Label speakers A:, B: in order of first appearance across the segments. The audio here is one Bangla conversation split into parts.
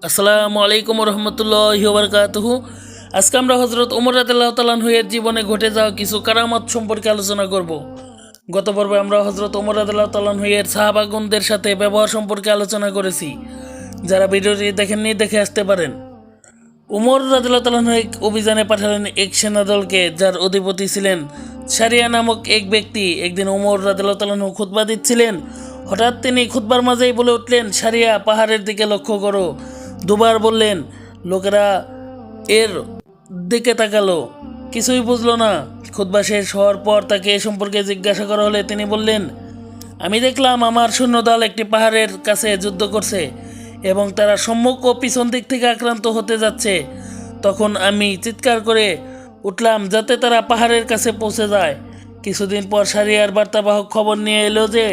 A: আসসালামু আলাইকুম রহমতুল্লাহি ওয়া বারাকাতুহু। আজকে আমরা হযরত ওমর রাদিয়াল্লাহু তাআলা এর জীবনে ঘটে যাওয়া কিছু কারামত সম্পর্কে আলোচনা করব। গত পর্বে আমরা হযরত ওমর রাদিয়াল্লাহু তাআলা এর সাহাবাগণদের সাথে ব্যবহার সম্পর্কে আলোচনা করেছি। যারা ভিডিওটি দেখেননি দেখে আসতে পারেন। ওমর রাদিয়াল্লাহু তাআলা এক অভিযানে পাঠালেন এক সেনাদলকে, যার অধিপতি ছিলেন সারিয়া নামক এক ব্যক্তি। একদিন ওমর রাদিয়াল্লাহু তাআলা খুতবা দিচ্ছিলেন। হঠাৎ তিনি খুতবার মাঝেই বলে উঠলেন, সারিয়া, পাহাড়ের দিকে লক্ষ্য করো। দুবার বললেন। লোকেরা এর দিকে তাকালো, কিছুই বুঝলো না। খুতবা শেষ হওয়ার পর তাকে এ সম্পর্কে জিজ্ঞাসা করা হলে তিনি বললেন, আমি দেখলাম আমার সৈন্যদল একটি পাহাড়ের কাছে যুদ্ধ করছে এবং তারা সম্মুখ ও পিছন দিক থেকে আক্রান্ত হতে যাচ্ছে। তখন আমি চিৎকার করে উঠলাম যাতে তারা পাহাড়ের কাছে পৌঁছে যায়। কিছুদিন পর সারিয়ার বার্তাবাহক খবর নিয়ে এলো যে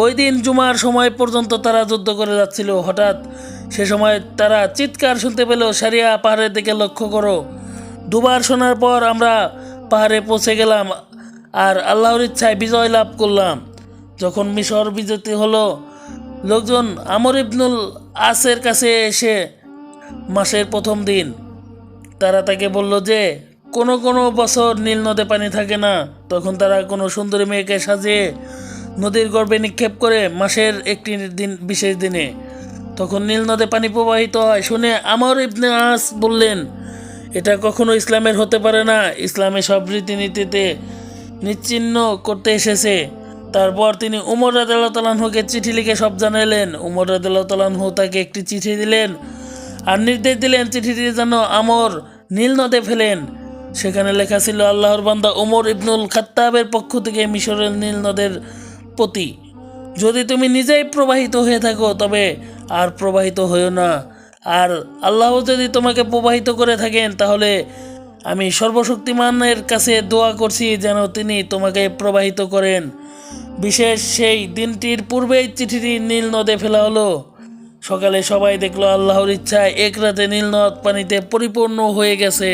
A: ওই দিন জুমার সময় পর্যন্ত তারা যুদ্ধ করে যাচ্ছিল। হঠাৎ সে সময় তারা চিৎকার শুনতে পেল, সারিয়া, পাহাড়ের দিকে লক্ষ্য করো। দুবার শোনার পর আমরা পাহাড়ে পৌঁছে গেলাম আর আল্লাহর ইচ্ছায় বিজয় লাভ করলাম। যখন মিশর বিজয়ী হলো, লোকজন আমর ইবনুল আসের কাছে এসে মাসের প্রথম দিন তারা তাকে বলল যে কোনো কোনো বছর নীল নদে পানি থাকে না। তখন তারা কোনো সুন্দরী মেয়েকে সাজিয়ে নদীর গর্ভে নিক্ষেপ করে মাসের একটি দিন, বিশেষ দিনে তখন নীল নদে পানি প্রবাহিত হয়। শুনে আমর ইবনে আস বললেন, এটা কখনো ইসলামের হতে পারে না। ইসলামে সব রীতিনীতিতে নিশ্চিহ্ন করতে এসেছে। তারপর তিনি উমর রাদিয়াল্লাহু তাআলা আনহুকে চিঠি লিখে সব জানালেন। উমর রাদিয়াল্লাহু তাআলা আনহু তাকে একটি চিঠি দিলেন আর নির্দেশ দিলেন চিঠিটি যেন আমর নীল নদে ফেলেন। সেখানে লেখা ছিল, আল্লাহর বান্দা উমর ইবনুল খাত্তাবের পক্ষ থেকে মিশরের নীল নদের প্রতি, যদি তুমি নিজেই প্রবাহিত হয়ে থাকো তবে আর প্রবাহিত হইও না, আর আল্লাহ যদি তোমাকে প্রবাহিত করে থাকেন তাহলে আমি সর্বশক্তিমানের কাছে দোয়া করছি যেন তিনি তোমাকে প্রবাহিত করেন। বিশেষ সেই দিনটির পূর্বেই চিঠিটি নীল নদে ফেলা হলো। সকালে সবাই দেখলো আল্লাহর ইচ্ছায় এক রাতে নীল নদ পানিতে পরিপূর্ণ হয়ে গেছে।